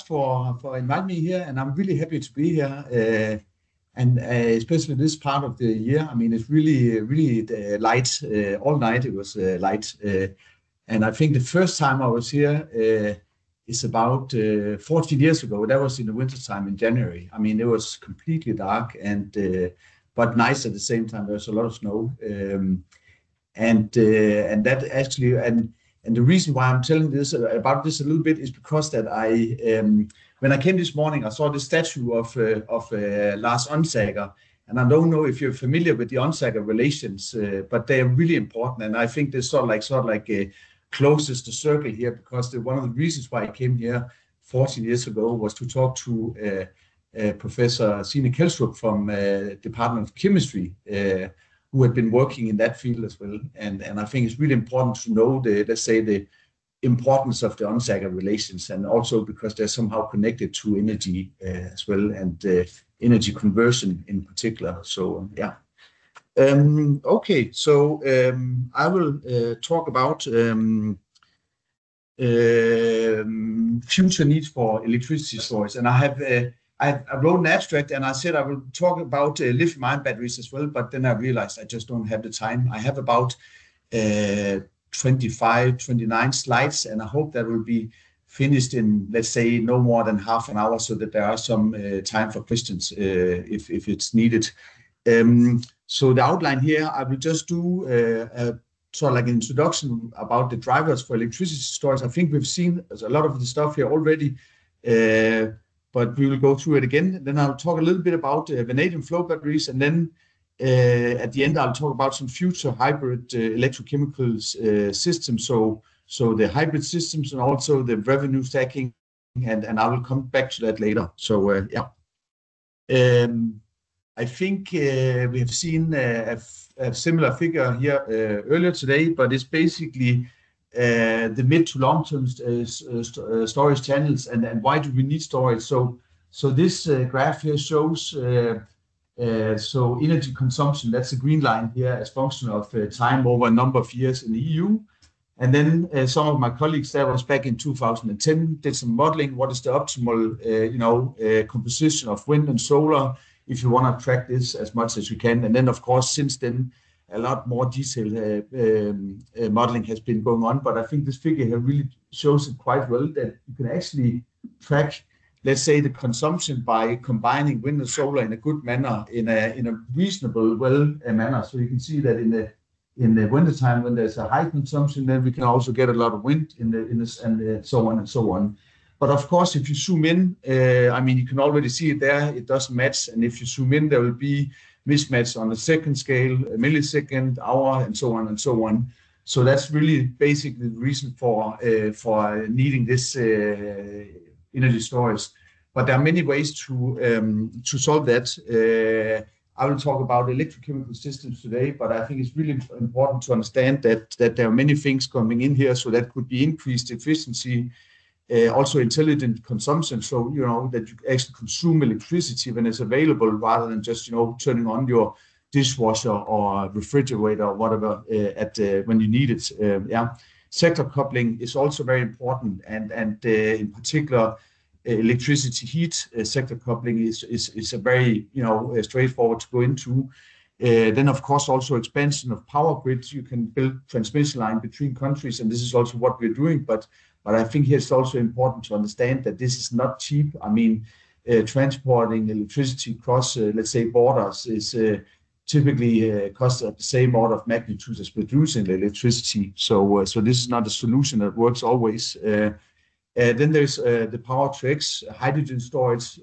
for inviting me here, and I'm really happy to be here. And especially this part of the year, I mean, it's really light. All night it was light, and I think the first time I was here is about 14 years ago. That was in the wintertime in January. I mean, it was completely dark and but nice at the same time. There was a lot of snow, and that actually and the reason why I'm telling this about this a little bit is because that when I came this morning, I saw the statue of Lars Onsager, and I don't know if you're familiar with the Onsager relations, but they are really important, and I think they're sort of like closest the circle here, because one of the reasons why I came here 14 years ago was to talk to Professor Signe Kjeldstrup from Department of Chemistry, who had been working in that field as well. And I think it's really important to know the importance of the Onsager relations, and also because they're somehow connected to energy as well, and energy conversion in particular. So yeah. Okay, so I will talk about future needs for electricity storage, and I wrote an abstract, and I said I will talk about lithium-ion batteries as well, but then I realized I just don't have the time. I have about 25, 29 slides, and I hope that will be finished in, let's say, no more than half an hour, so that there are some time for questions if it's needed. So the outline here, I will just do sort of like an introduction about the drivers for electricity storage. I think we've seen a lot of the stuff here already, but we will go through it again. Then I'll talk a little bit about vanadium flow batteries, and then at the end I'll talk about some future hybrid electrochemical systems, so the hybrid systems and also the revenue stacking, and I will come back to that later. So yeah. I think we have seen a similar figure here earlier today, but it's basically the mid to long-term storage channels, and why do we need storage? So this graph here shows so energy consumption. That's the green line here as function of time over a number of years in the EU. And then some of my colleagues, that was back in 2010, did some modeling. What is the optimal composition of wind and solar, if you want to track this as much as you can? And then, of course, since then, a lot more detailed modeling has been going on. But I think this figure here really shows it quite well, that you can actually track, let's say, the consumption by combining wind and solar in a good manner, in a reasonable manner. So you can see that in the wintertime, when there's a high consumption, then we can also get a lot of wind and so on and so on. But of course, if you zoom in, I mean, you can already see it there, it doesn't match. And if you zoom in, there will be mismatch on a second scale, a millisecond, hour, and so on and so on. So that's really basically the reason for needing this energy storage. But there are many ways to solve that. I will talk about electrochemical systems today, but I think it's really important to understand that there are many things coming in here. So that could be increased efficiency, also intelligent consumption, so that you actually consume electricity when it's available, rather than just turning on your dishwasher or refrigerator or whatever when you need it. Yeah, sector coupling is also very important, and in particular, electricity heat sector coupling is a very straightforward to go into. Then of course also expansion of power grids. You can build transmission line between countries, and this is also what we're doing. But I think here it's also important to understand that this is not cheap. I mean, transporting electricity across, let's say, borders is typically costs at the same order of magnitude as producing the electricity. So this is not a solution that works always. Then there's the power to X, hydrogen storage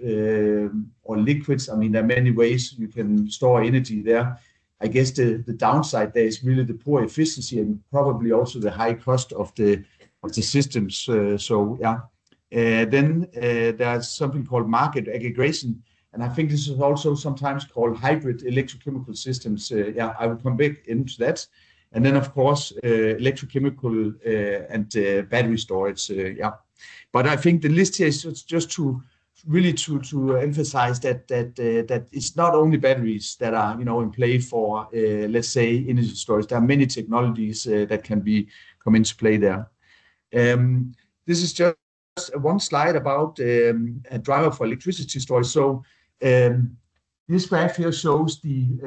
or liquids. I mean, there are many ways you can store energy there. I guess the downside there is really the poor efficiency, and probably also the high cost of the systems. So yeah. Then there's something called market aggregation, and I think this is also sometimes called hybrid electrochemical systems. Yeah, I will come back into that. And then of course electrochemical and battery storage. Yeah, but I think the list here is just to really to emphasize that it's not only batteries that are in play for let's say energy storage. There are many technologies that can come into play there. This is just one slide about a driver for electricity storage. So this graph here shows the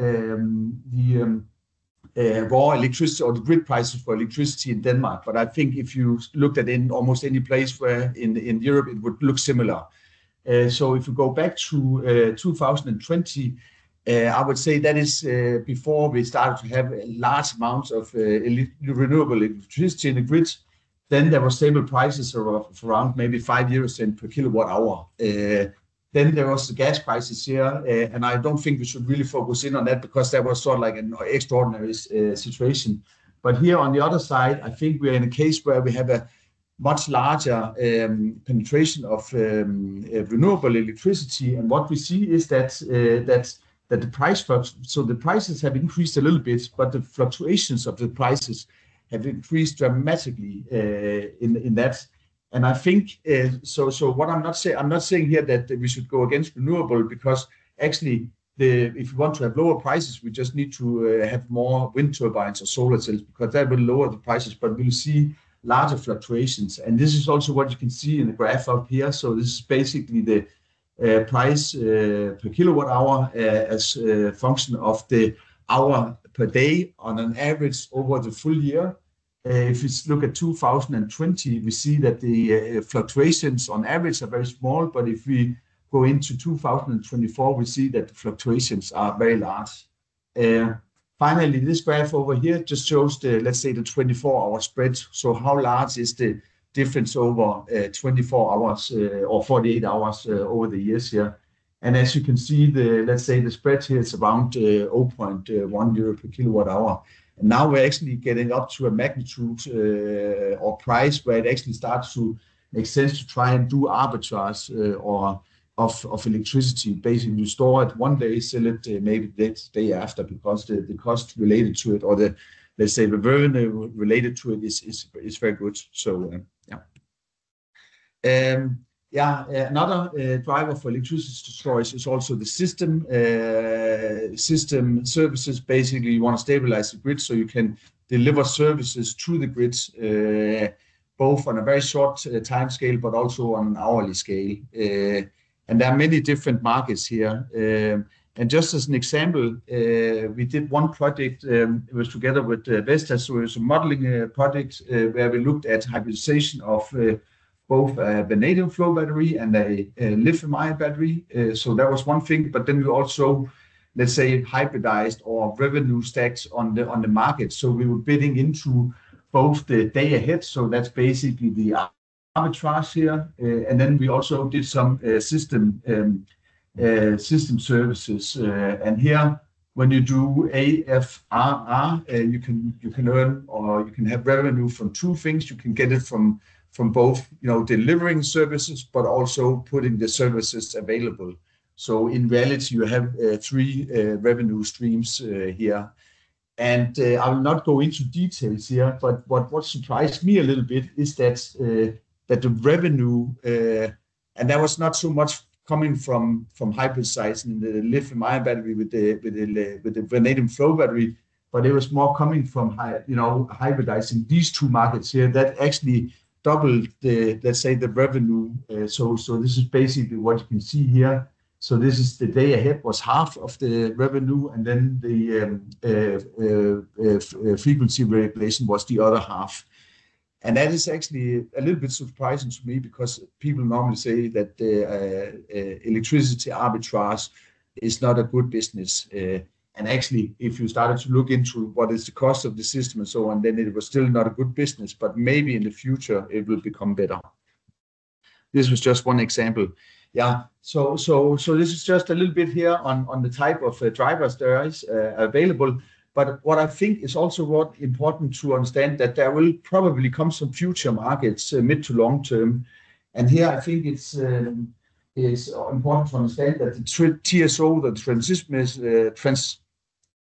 raw electricity or the grid prices for electricity in Denmark. But I think if you looked at in almost any place where in Europe, it would look similar. So if you go back to 2020, I would say that is before we started to have large amounts of renewable electricity in the grid. Then there were stable prices of around maybe 5 euros per kilowatt hour. Then there was the gas prices here, and I don't think we should really focus in on that because that was sort of like an extraordinary situation. But here on the other side, I think we're in a case where we have a much larger penetration of renewable electricity, and what we see is that the price so the prices have increased a little bit, but the fluctuations of the prices have increased dramatically in that. And I think so what I'm not saying here that we should go against renewable, because actually if you want to have lower prices, we just need to have more wind turbines or solar cells, because that will lower the prices, but we'll see larger fluctuations. And this is also what you can see in the graph up here. So this is basically the price per kilowatt hour as a function of the hour per day on an average over the full year. If we look at 2020, we see that the fluctuations on average are very small, but if we go into 2024, we see that the fluctuations are very large. Finally, this graph over here just shows the, let's say, the 24-hour spread. So how large is the difference over 24 hours or 48 hours over the years here? And as you can see, let's say the spread here is around 0.1 euro per kilowatt hour. And now we're actually getting up to a magnitude or price where it actually starts to make sense to try and do arbitrage of electricity. Basically, you store it one day, sell it maybe the day after, because the cost related to it, or let's say the revenue related to it is very good. So another driver for electricity storage is also the system services. Basically, you want to stabilize the grid so you can deliver services to the grid, both on a very short time scale, but also on an hourly scale. And there are many different markets here. And just as an example, we did one project. It was together with Vestas, so it was a modeling project where we looked at hybridization of both a vanadium flow battery and a lithium-ion battery. So that was one thing. But then we also, let's say, hybridized or revenue stacked on the market. So we were bidding into both the day ahead. So that's basically the arbitrage here. And then we also did some system services. And here, when you do AFRR, you can earn, or you can have revenue from two things. You can get it from both, delivering services, but also putting the services available. So in reality, you have three revenue streams here. And I will not go into details here, but what surprised me a little bit is that the revenue, and that was not so much coming from hybridizing the lithium-ion battery with the vanadium flow battery, but it was more coming from hybridizing these two markets here that actually doubled let's say the revenue. So this is basically what you can see here. So this is the day ahead was half of the revenue, and then the frequency regulation was the other half. And that is actually a little bit surprising to me, because people normally say that electricity arbitrage is not a good business. And actually, if you started to look into what is the cost of the system and so on, then it was still not a good business, but maybe in the future it will become better. This was just one example. Yeah, so this is just a little bit here on the type of drivers there is available. But what I think is also important to understand, that there will probably come some future markets mid to long term. And here I think it's important to understand that the TSO, the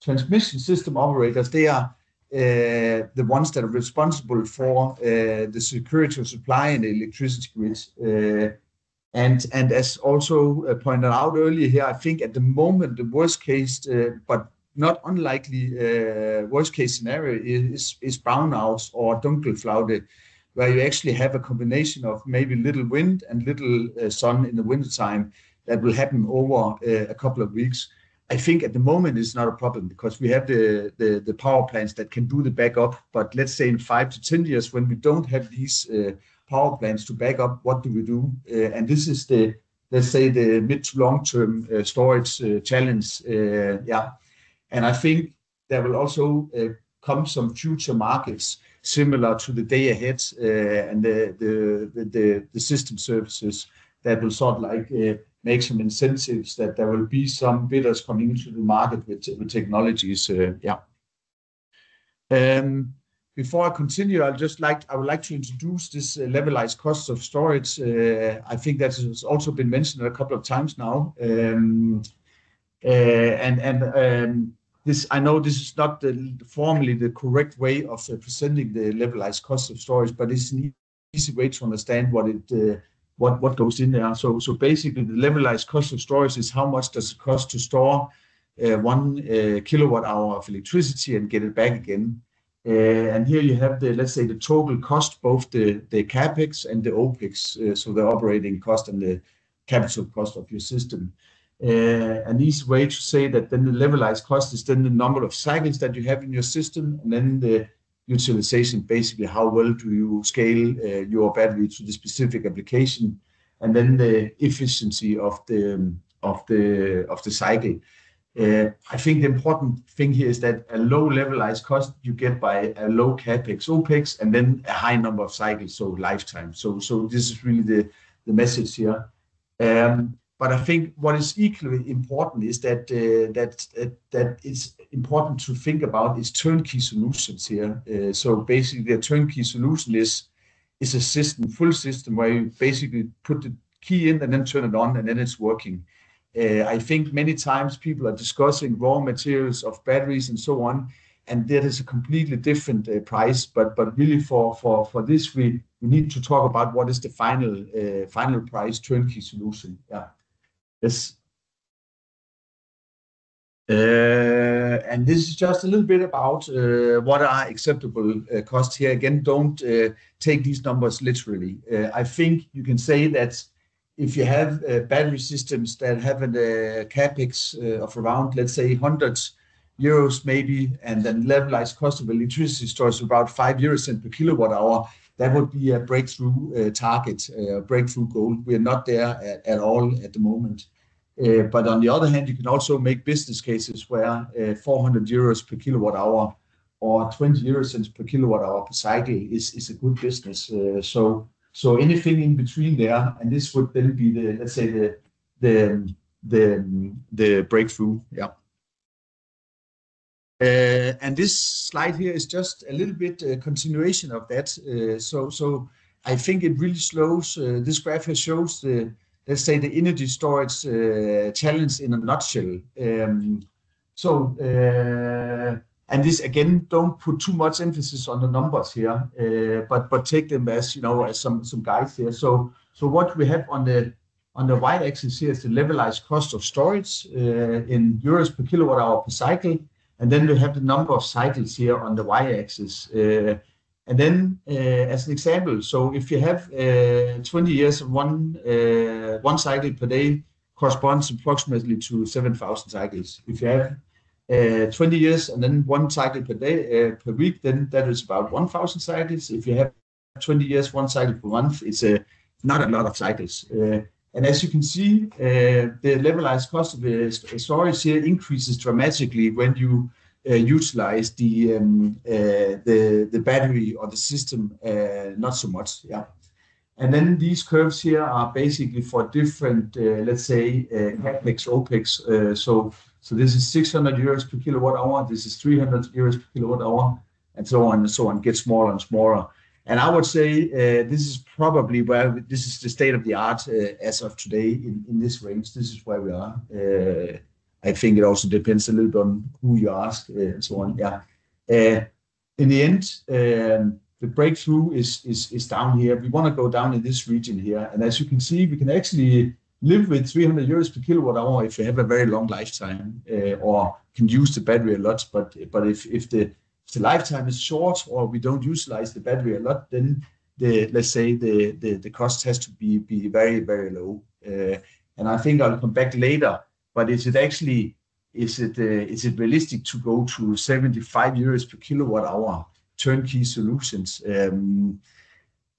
transmission system operators, they are the ones that are responsible for the security of supply in the electricity grid. And as also pointed out earlier here, I think at the moment the worst case, but not unlikely worst case scenario is brownouts or dunkelflaute, where you actually have a combination of maybe little wind and little sun in the wintertime that will happen over a couple of weeks. I think at the moment it's not a problem because we have the power plants that can do the backup. But let's say in 5 to 10 years, when we don't have these power plants to back up, what do we do? And this is let's say the mid to long term storage challenge. And I think there will also come some future markets similar to the day ahead and the system services that will sort of like make some incentives that there will be some bidders coming into the market with technologies. Before I continue, I would like to introduce this levelized cost of storage. I think that has also been mentioned a couple of times now. This, I know this is not formally the correct way of presenting the levelized cost of storage, but it's an easy way to understand what goes in there. So basically, the levelized cost of storage is how much does it cost to store 1 kilowatt hour of electricity and get it back again. And here you have let's say the total cost, both the capex and the opex, so the operating cost and the capital cost of your system. An easy way to say that then the levelized cost is then the number of cycles that you have in your system, and then the utilization, basically how well do you scale your battery to the specific application, and then the efficiency of the cycle. I think the important thing here is that a low levelized cost you get by a low capex, opex, and then a high number of cycles, so lifetime. So this is really the message here. But I think what is equally important is that it's important to think about is turnkey solutions here. So basically, a turnkey solution is a system, full system, where you basically put the key in and then turn it on, and then it's working. I think many times people are discussing raw materials of batteries and so on, and that is a completely different price. But really for this, we need to talk about what is the final price turnkey solution. Yeah. Yes. And this is just a little bit about what are acceptable costs here. Again, don't take these numbers literally. I think you can say that if you have battery systems that have a capex of around, let's say, €100 maybe, and then levelized cost of electricity storage about 5 euro cent per kilowatt hour, that would be a breakthrough target, breakthrough goal. We are not there at all at the moment. But on the other hand, you can also make business cases where €400 per kilowatt hour or 20 euro cents per kilowatt hour per cycle is a good business. So anything in between there, and this would then be let's say the breakthrough. Yeah. And this slide here is just a little bit continuation of that. So I think it really shows, this graph here shows let's say the energy storage challenge in a nutshell. And this again, don't put too much emphasis on the numbers here, but take them as as some guides here. So what we have on the y-axis here is the levelized cost of storage in euros per kilowatt hour per cycle. And then we have the number of cycles here on the y-axis. And then as an example, so if you have 20 years of one cycle per day corresponds approximately to 7,000 cycles. If you have 20 years and then one cycle per day, per week, then that is about 1,000 cycles. If you have 20 years, one cycle per month, it's not a lot of cycles. And as you can see, the levelized cost of the storage here increases dramatically when you utilize the battery or the system, not so much. Yeah. And then these curves here are basically for different, let's say, capex, opex. So this is 600 euros per kilowatt hour. This is 300 euros per kilowatt hour, and so on and so on. Gets smaller and smaller. And I would say this is probably where this is the state of the art as of today in this range. This is where we are. I think it also depends a little bit on who you ask and so on. Yeah. In the end, the breakthrough is down here. We want to go down in this region here. And as you can see, we can actually live with 300 euros per kilowatt hour if you have a very long lifetime or can use the battery a lot. But if the lifetime is short or we don't utilize the battery a lot, then let's say the cost has to be very, very low. And I think I'll come back later, but is it realistic to go to 75 euros per kilowatt hour turnkey solutions?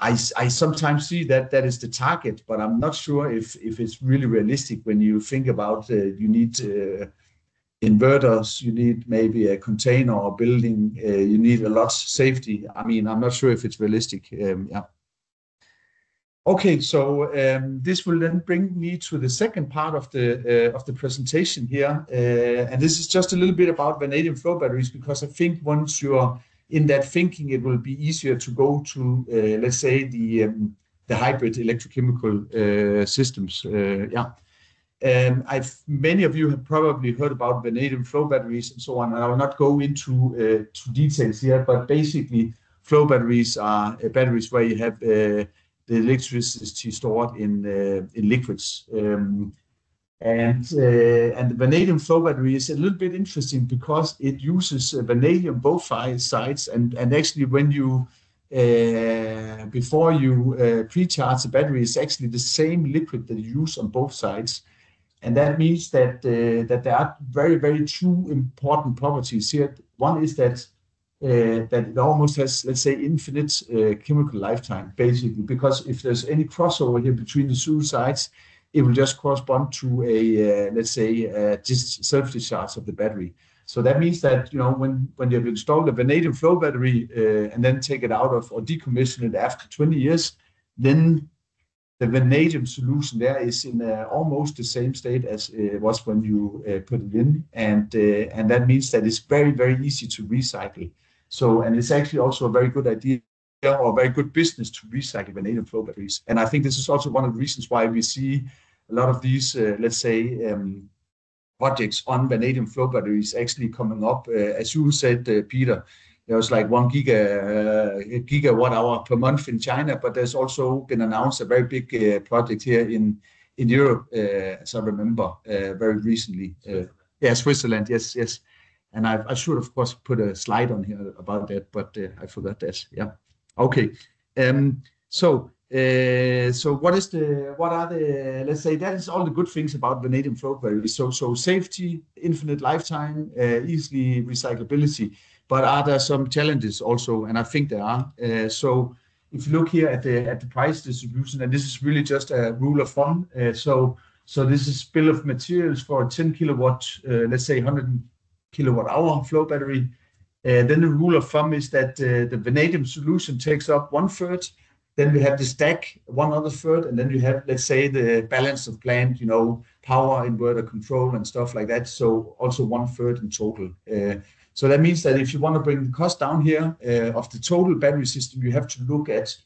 I sometimes see that is the target, but I'm not sure if it's really realistic when you think about you need inverters, you need maybe a container or building, you need a lot of safety. I mean, I'm not sure if it's realistic. Yeah. Okay, so this will then bring me to the second part of the presentation here, and this is just a little bit about vanadium flow batteries, because I think once you're in that thinking, it will be easier to go to let's say the hybrid electrochemical systems. Yeah. Many of you have probably heard about vanadium flow batteries and so on, and I will not go into to details here, but basically flow batteries are batteries where you have the electricity stored in liquids. And the vanadium flow battery is a little bit interesting because it uses vanadium both sides, and actually when you before you pre-charge the battery, it's actually the same liquid that you use on both sides. And that means that there are very, very two important properties here. One is that it almost has, let's say, infinite chemical lifetime, basically, because if there's any crossover here between the two sides, it will just correspond to a, let's say, just self-discharge of the battery. So that means that, when you've installed a vanadium flow battery and then take it out of or decommission it after 20 years, then the vanadium solution there is in almost the same state as it was when you put it in, and that means that it's very, very easy to recycle. So, and it's actually also a very good idea or very good business to recycle vanadium flow batteries. And I think this is also one of the reasons why we see a lot of these, let's say, projects on vanadium flow batteries actually coming up. As you said, Peter, there was like 1 gigawatt hour per month in China, but there's also been announced a very big project here in Europe, as I remember, very recently. Yeah, Switzerland, yes. And I should, of course, put a slide on here about that, but I forgot that. Yeah. Okay. So what are the, let's say, that is all the good things about vanadium flow batteries. So safety, infinite lifetime, easily recyclability. But are there some challenges also? And I think there are. So if you look here at the price distribution, and this is really just a rule of thumb. So this is bill of materials for a 10 kilowatt, let's say 100 kilowatt hour flow battery. Then the rule of thumb is that the vanadium solution takes up 1/3. Then we have the stack, 1/3, and then you have, let's say, the balance of plant, power, inverter control and stuff like that. So also 1/3 in total. So that means that if you want to bring the cost down here of the total battery system, you have to look at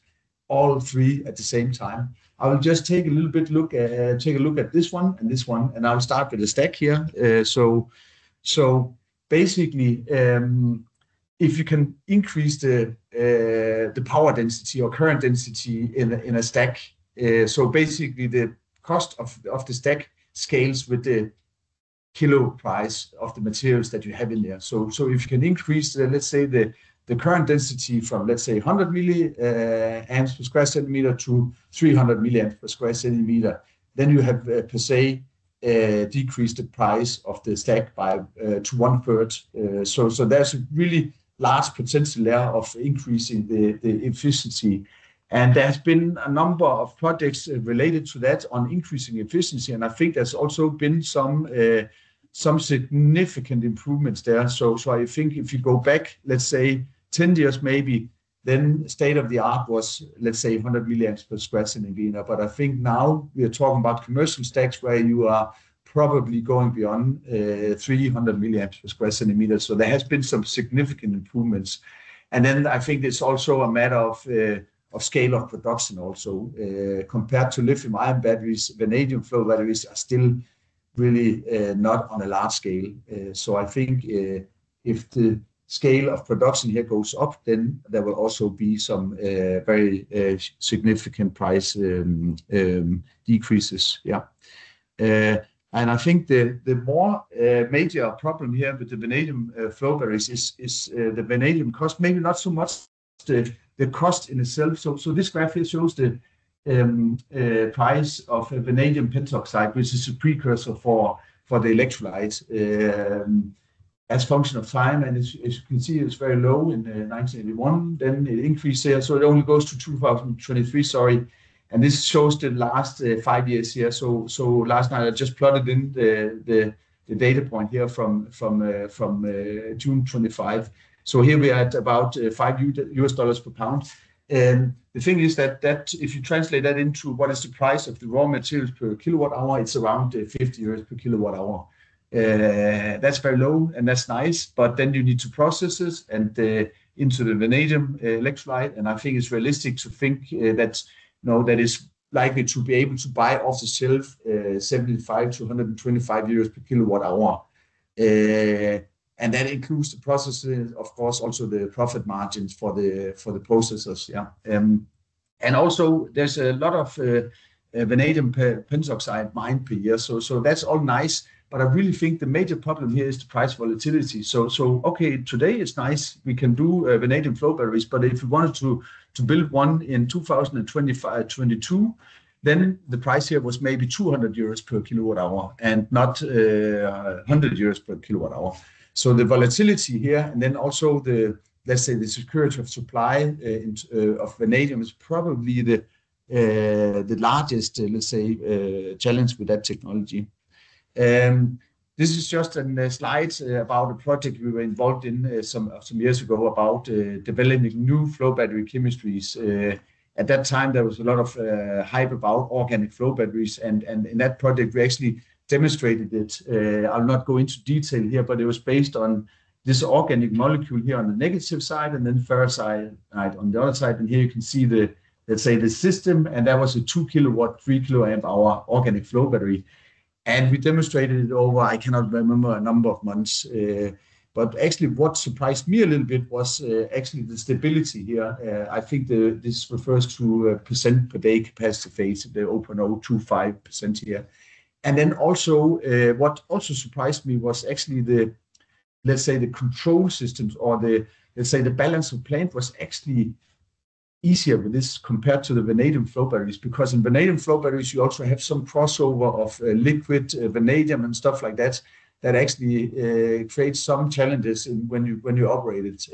all three at the same time. I will just take a look at this one, and I'll start with the stack here. So basically, if you can increase the power density or current density in a stack, so basically the cost of the stack scales with the kilo price of the materials that you have in there. So if you can increase, let's say, the current density from, let's say, 100 milliamps per square centimeter to 300 milliamps per square centimeter, then you have per se decreased the price of the stack by to 1/3. So there's a really large potential there of increasing the efficiency. And there's been a number of projects related to that on increasing efficiency. And I think there's also been some significant improvements there. So I think if you go back, let's say 10 years maybe, then state of the art was, let's say, 100 milliamps per square centimeter. But I think now we are talking about commercial stacks where you are probably going beyond 300 milliamps per square centimeter. So there has been some significant improvements. And then I think it's also a matter of scale of production also. Compared to lithium-ion batteries, vanadium flow batteries are still really not on a large scale. So I think if the scale of production here goes up, then there will also be some very significant price decreases. Yeah. And I think the more major problem here with the vanadium flow batteries is the vanadium cost, maybe not so much the cost in itself. So this graph here shows the price of vanadium pentoxide, which is a precursor for the electrolyte, as function of time. And as you can see, it's very low in 1981. Then it increased here, so it only goes to 2023. Sorry, and this shows the last 5 years here. So last night I just plotted in the data point here from June 25. So here we are at about $5 per pound. And the thing is that if you translate that into what is the price of the raw materials per kilowatt hour, it's around 50 euros per kilowatt hour. That's very low, and that's nice. But then you need to process it and into the vanadium electrolyte. And I think it's realistic to think that that is likely to be able to buy off the shelf 75 to 125 euros per kilowatt hour. And that includes the processes, of course, also the profit margins for the processors. Yeah. And also there's a lot of vanadium pentoxide mined per year. So that's all nice. But I really think the major problem here is the price volatility. So okay, today it's nice. We can do vanadium flow batteries, but if we wanted to build one in 2022, then the price here was maybe 200 euros per kilowatt hour and not 100 euros per kilowatt hour. So the volatility here, and then also let's say the security of supply of vanadium is probably the largest, let's say, challenge with that technology. This is just a slide about a project we were involved in some years ago about developing new flow battery chemistries. At that time, there was a lot of hype about organic flow batteries, and in that project, we actually demonstrated it. I'll not go into detail here, but it was based on this organic molecule here on the negative side, and then ferrocyanide on the other side. And here you can see let's say the system, and that was a 2 kilowatt, 3 kiloamp hour organic flow battery. And we demonstrated it over, I cannot remember, a number of months. But actually what surprised me a little bit was actually the stability here. I think this refers to percent per day capacity phase, the 0.025% here. And then also what also surprised me was actually let's say the control systems, or let's say the balance of plant was actually easier with this compared to the vanadium flow batteries, because in vanadium flow batteries you also have some crossover of liquid vanadium and stuff like that actually creates some challenges when you operate it.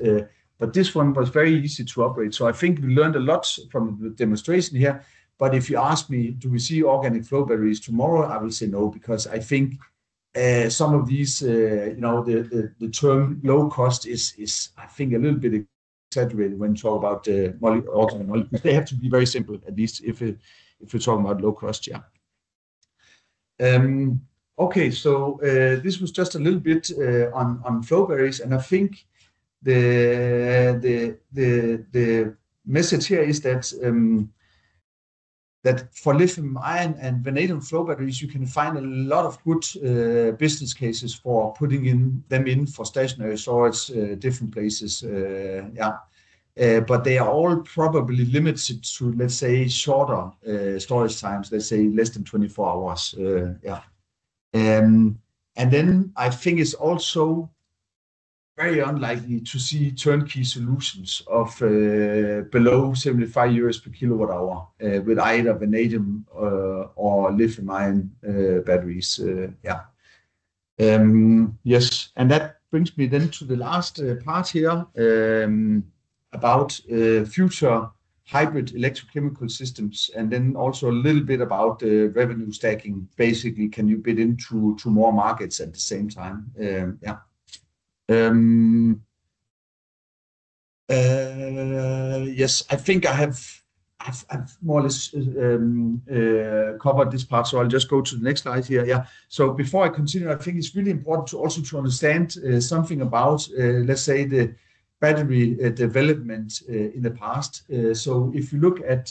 But this one was very easy to operate. So I think we learned a lot from the demonstration here. But if you ask me, do we see organic flow batteries tomorrow? I will say no, because I think some of these, the term low cost is I think a little bit exaggerated when you talk about organic molecules. They have to be very simple, at least if we're talking about low cost. Yeah. Okay, so this was just a little bit on flow batteries, and I think the message here is that for lithium-ion and vanadium flow batteries, you can find a lot of good business cases for putting them in for stationary storage, different places. But they are all probably limited to, let's say, shorter storage times, let's say less than 24 hours. And then I think it's also very unlikely to see turnkey solutions of below 75 euros per kilowatt hour with either vanadium or lithium-ion batteries. Yes, and that brings me then to the last part here about future hybrid electrochemical systems, and then also a little bit about revenue stacking. Basically, can you bid into more markets at the same time? Yes, I think I've more or less covered this part, so I'll just go to the next slide here. Yeah. So before I continue, I think it's really important to understand something about, let's say, the battery development in the past. So if you look at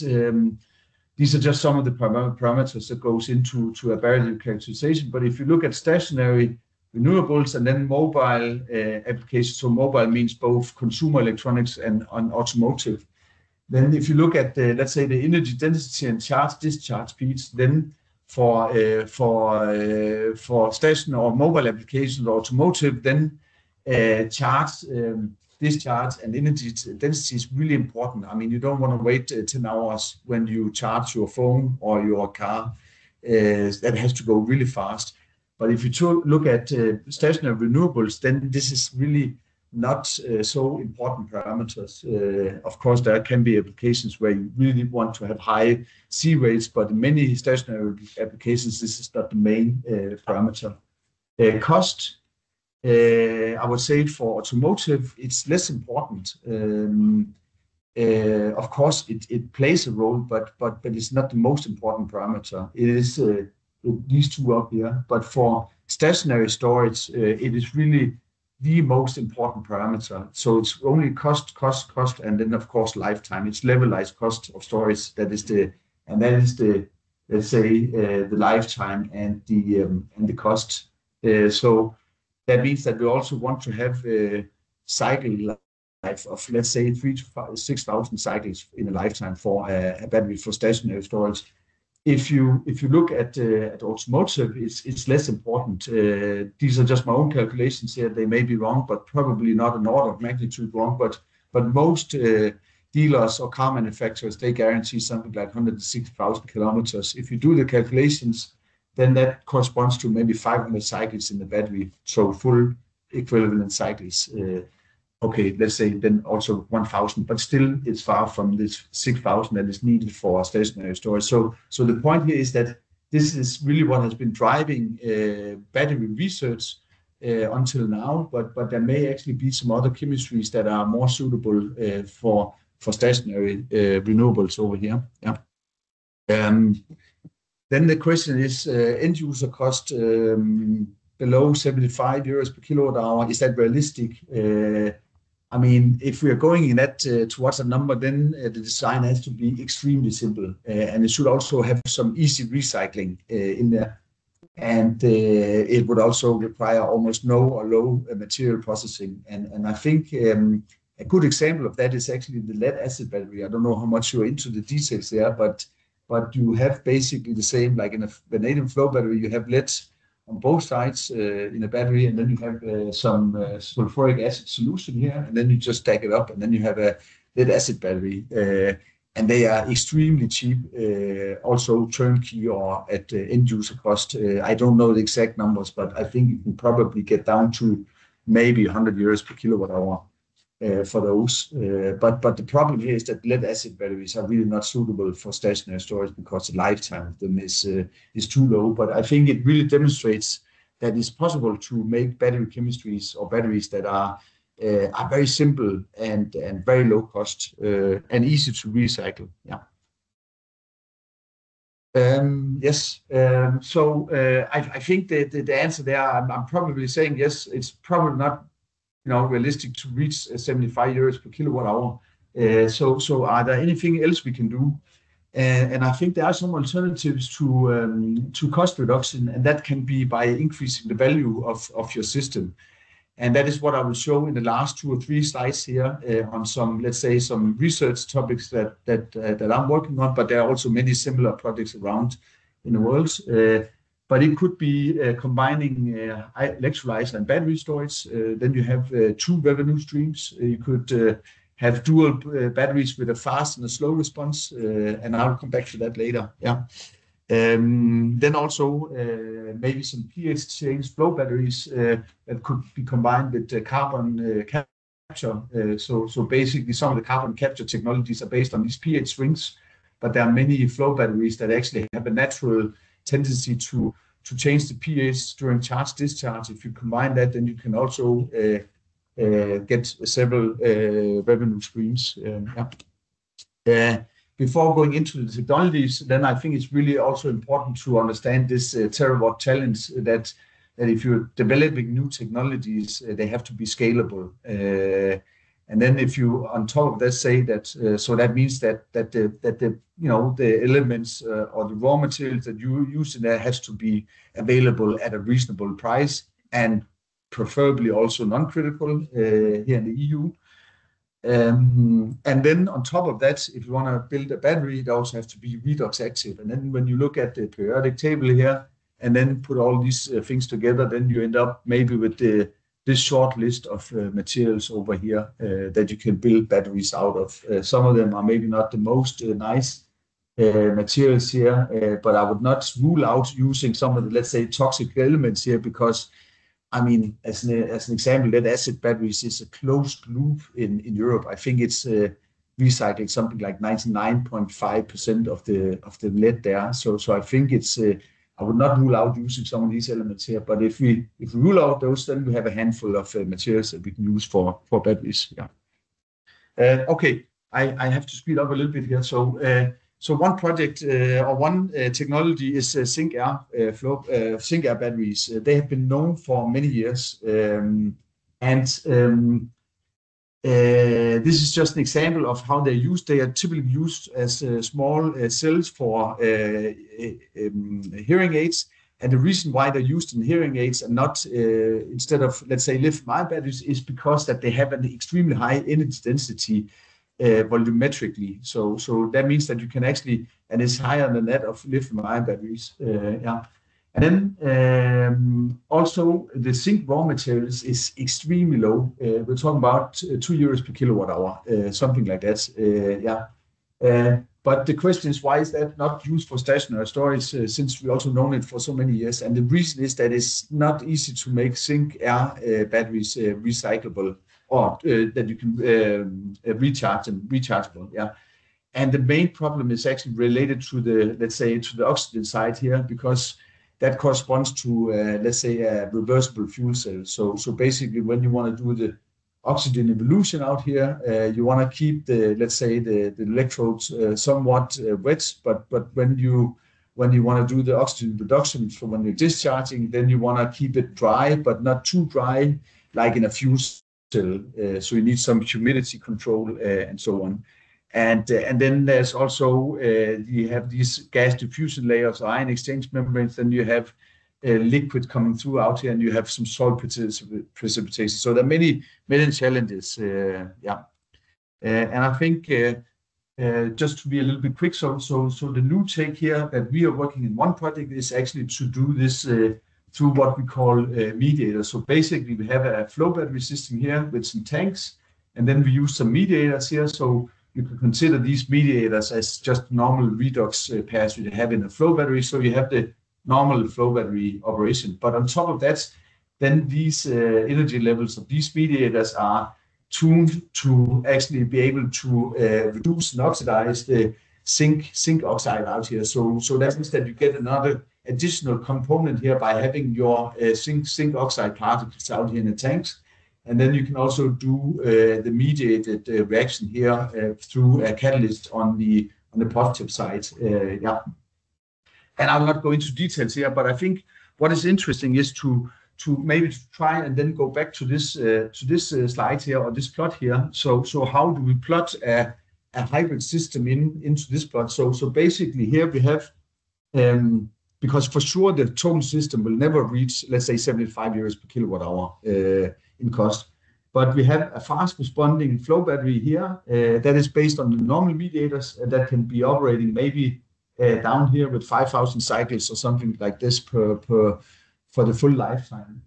these are just some of the parameters that goes into a battery characterization. But if you look at stationary renewables and then mobile applications, so mobile means both consumer electronics and automotive. Then if you look at let's say the energy density and charge discharge speeds, then for stationary or mobile applications or automotive, then charge discharge and energy density is really important. I mean, you don't want to wait 10 hours when you charge your phone or your car. That has to go really fast. But if you look at stationary renewables, then this is really not so important parameters. Of course, there can be applications where you really want to have high C rates, but in many stationary applications, this is not the main parameter. Cost, I would say for automotive, it's less important. Of course, it plays a role, but it's not the most important parameter. It is these two up here. But for stationary storage, it is really the most important parameter. So it's only cost, and then of course lifetime. It's levelized cost of storage. Let's say the lifetime and the cost. So that means that we also want to have a cycle life of, let's say, 3,000 to 6,000 cycles in a lifetime for a battery for stationary storage. If you look at automotive, it's less important. These are just my own calculations here. They may be wrong, but probably not an order of magnitude wrong. But most dealers or car manufacturers, they guarantee something like 160,000 kilometers. If you do the calculations, then that corresponds to maybe 500 cycles in the battery. So full equivalent cycles. Okay, let's say then also 1,000, but still it's far from this 6,000 that is needed for stationary storage. So the point here is that this is really what has been driving battery research until now, but there may actually be some other chemistries that are more suitable for stationary renewables over here. Yeah. Then the question is end user cost below 75 euros per kilowatt hour. Is that realistic? I mean, if we are going in that towards a number, then the design has to be extremely simple, and it should also have some easy recycling in there. And it would also require almost no or low material processing. And I think a good example of that is actually the lead acid battery. I don't know how much you're into the details there, but you have basically the same, like in a vanadium flow battery, you have lead on both sides in a battery, and then you have some sulfuric acid solution here, and then you just stack it up, and then you have a lead acid battery. And they are extremely cheap, also turnkey or at end user cost. I don't know the exact numbers, but I think you can probably get down to maybe 100 euros per kilowatt hour for those. But the problem here is that lead acid batteries are really not suitable for stationary storage because the lifetime of them is too low. But I think it really demonstrates that it's possible to make battery chemistries or batteries that are very simple and very low cost and easy to recycle. Yeah. Yes. I think the answer there, I'm probably saying yes. It's probably not realistic to reach 75 euros per kilowatt hour. So are there anything else we can do? And I think there are some alternatives to cost reduction, and that can be by increasing the value of your system. And that is what I will show in the last 2 or 3 slides here on some, let's say, some research topics that I'm working on, but there are also many similar projects around in the world. But it could be combining electrolyzer and battery storage. Then you have 2 revenue streams. You could have dual batteries with a fast and a slow response, and I'll come back to that later. Yeah. Then also maybe some pH change flow batteries that could be combined with carbon capture. So basically some of the carbon capture technologies are based on these pH swings, but there are many flow batteries that actually have a natural tendency to change the pH during charge discharge. If you combine that, then you can also get several revenue streams. Before going into the technologies, then I think it's really also important to understand this terawatt challenge that if you're developing new technologies, they have to be scalable. And then if you on top of that say that, so that means that the elements or the raw materials that you use in there has to be available at a reasonable price and preferably also non-critical here in the EU. And then on top of that, if you want to build a battery, it also has to be redox active. And then when you look at the periodic table here and then put all these things together, then you end up maybe with the this short list of materials over here that you can build batteries out of. Some of them are maybe not the most nice materials here, but I would not rule out using some of the, let's say, toxic elements here, because I mean, as an example, lead acid batteries is a closed loop in Europe. I think it's recycling something like 99.5% of the lead there. So I think it's I would not rule out using some of these elements here. But if we rule out those, then we have a handful of materials that we can use for batteries. Yeah. Okay, I have to speed up a little bit here. So one project or one technology is Zinc Air batteries. They have been known for many years, this is just an example of how they're used. They are typically used as small cells for hearing aids. And the reason why they're used in hearing aids and not instead of, let's say, lithium-ion batteries is because that they have an extremely high energy density volumetrically. So that means that you can actually, and it's higher than that of lithium-ion batteries. Yeah. And then also the zinc raw materials is extremely low. We're talking about €2 per kilowatt hour, something like that. Yeah. But the question is, why is that not used for stationary storage since we also known it for so many years? And the reason is that it's not easy to make Zinc Air batteries recyclable, or that you can recharge them, rechargeable. Yeah. And the main problem is actually related to the, let's say, to the oxygen side here, because that corresponds to, let's say, a reversible fuel cell. So basically, when you want to do the oxygen evolution out here, you want to keep the, let's say, the electrodes somewhat wet, but when you want to do the oxygen reduction for when you're discharging, then you want to keep it dry, but not too dry, like in a fuel cell. So you need some humidity control and so on. And then there's also you have these gas diffusion layers, ion exchange membranes. Then you have liquid coming through out here, and you have some salt precipitation. So there are many challenges. Yeah, and I think just to be a little bit quick, so the new take here that we are working in one project is actually to do this through what we call mediators. So basically, we have a flow battery system here with some tanks, and then we use some mediators here. So you can consider these mediators as just normal redox pairs you have in a flow battery. So you have the normal flow battery operation. But on top of that, then these energy levels of these mediators are tuned to actually be able to reduce and oxidize the zinc oxide out here. So that means that you get another additional component here by having your zinc oxide particles out here in the tanks. And then you can also do the mediated reaction here through a catalyst on the positive side. Yeah. And I'll not go into details here, but I think what is interesting is to maybe try and then go back to this slide here, or this plot here. So how do we plot a hybrid system into this plot? So basically here we have, because for sure the total system will never reach, let's say, €75 per kilowatt hour in cost. But we have a fast responding flow battery here that is based on the normal mediators that can be operating maybe down here with 5,000 cycles or something like this for the full lifetime.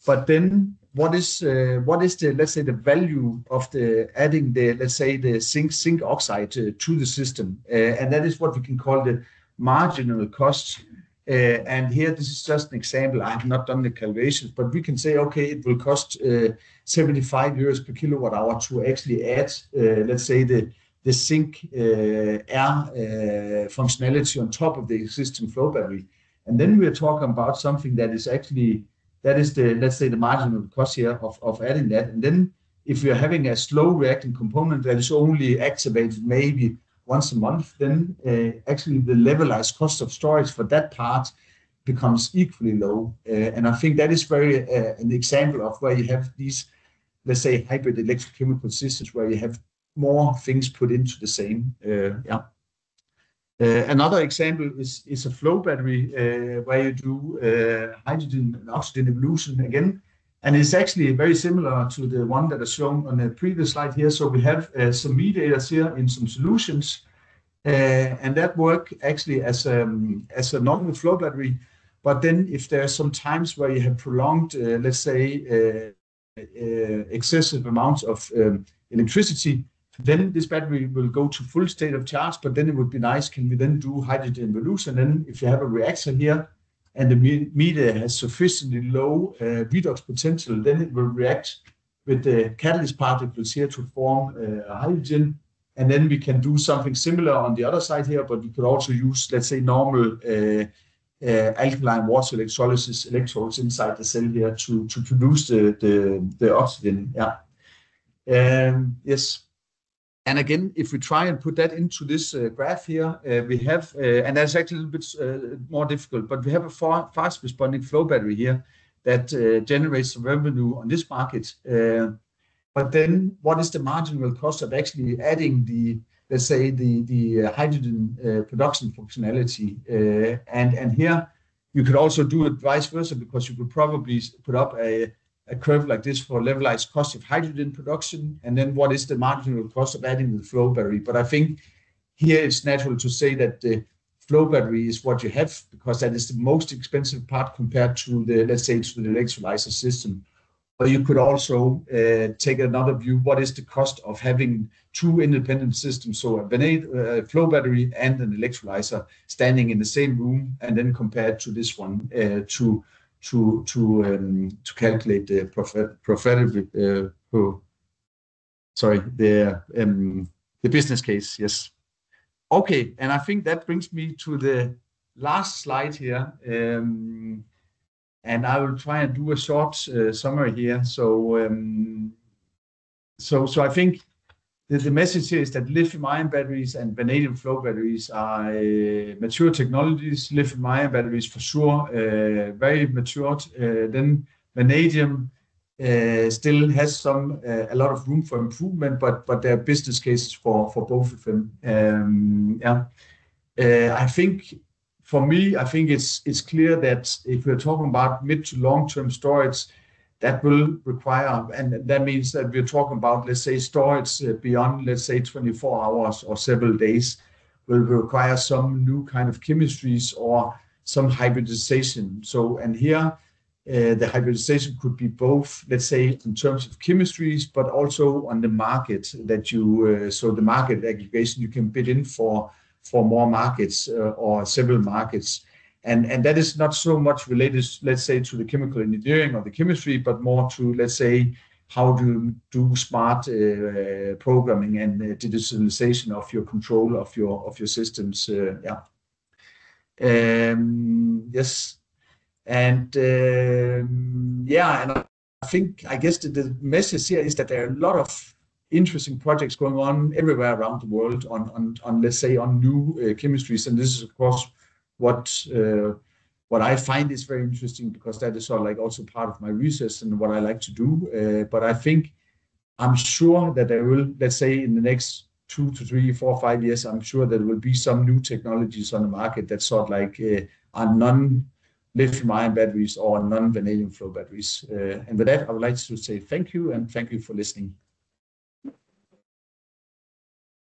But then what is the, let's say, the value of adding the, let's say, the zinc oxide to the system? And that is what we can call the marginal cost. And here, this is just an example. I have not done the calculations, but we can say, okay, it will cost €75 per kilowatt hour to actually add, let's say, the zinc air functionality on top of the existing flow battery. And then we are talking about something that is actually, that is the, let's say, the marginal cost here of adding that. And then if we are having a slow reacting component that is only activated maybe once a month, then actually the levelized cost of storage for that part becomes equally low. And I think that is very an example of where you have these, let's say, hybrid electrochemical systems where you have more things put into the same. Yeah. Another example is a flow battery where you do hydrogen and oxygen evolution again. And it's actually very similar to the one that is shown on the previous slide here. So we have some mediators here in some solutions, and that work actually as a normal flow battery. But then if there are some times where you have prolonged, let's say, excessive amounts of electricity, then this battery will go to full state of charge. But then it would be nice, can we then do hydrogen evolution? And then if you have a reactor here and the meter has sufficiently low redox potential, then it will react with the catalyst particles here to form hydrogen. And then we can do something similar on the other side here, but we could also use, let's say, normal alkaline water electrolysis electrodes inside the cell here to produce the oxygen. Yeah. Yes. And again, if we try and put that into this graph here, we have, and that's actually a little bit more difficult, but we have a fast responding flow battery here that generates revenue on this market. But then what is the marginal cost of actually adding the, let's say, the hydrogen production functionality? And here you could also do it vice versa, because you could probably put up a curve like this for levelized cost of hydrogen production, and then what is the marginal cost of adding the flow battery. But I think here it's natural to say that the flow battery is what you have, because that is the most expensive part compared to the, let's say, to the electrolyzer system. But you could also take another view, what is the cost of having two independent systems, so a flow battery and an electrolyzer standing in the same room, and then compared to this one to calculate the the business case. Yes. Okay, and I think that brings me to the last slide here, and I will try and do a short summary here. So I think the message here is that lithium-ion batteries and vanadium flow batteries are mature technologies. Lithium-ion batteries for sure, very matured. Then vanadium still has a lot of room for improvement, but there are business cases for both of them. I think for me, I think it's clear that if we're talking about mid to long-term storage, that will require, and that means that we're talking about, let's say, storage beyond, let's say, 24 hours or several days, will require some new kind of chemistries or some hybridization. So, and here, the hybridization could be both, let's say, in terms of chemistries, but also on the market that you, so the market aggregation, you can bid in for more markets or several markets. And that is not so much related, let's say, to the chemical engineering or the chemistry, but more to, let's say, how to do smart programming and digitalization of your control of your systems. Yes. And and I think, I guess the message here is that there are a lot of interesting projects going on everywhere around the world on let's say, on new chemistries. And this is, of course, what I find is very interesting, because that is sort of like also part of my research and what I like to do. But I think, I'm sure that there will, let's say, in the next 2 to 3, 4, 5 years, I'm sure there will be some new technologies on the market that sort of like are non-lithium-ion batteries or non-vanadium flow batteries. And with that, I would like to say thank you, and thank you for listening.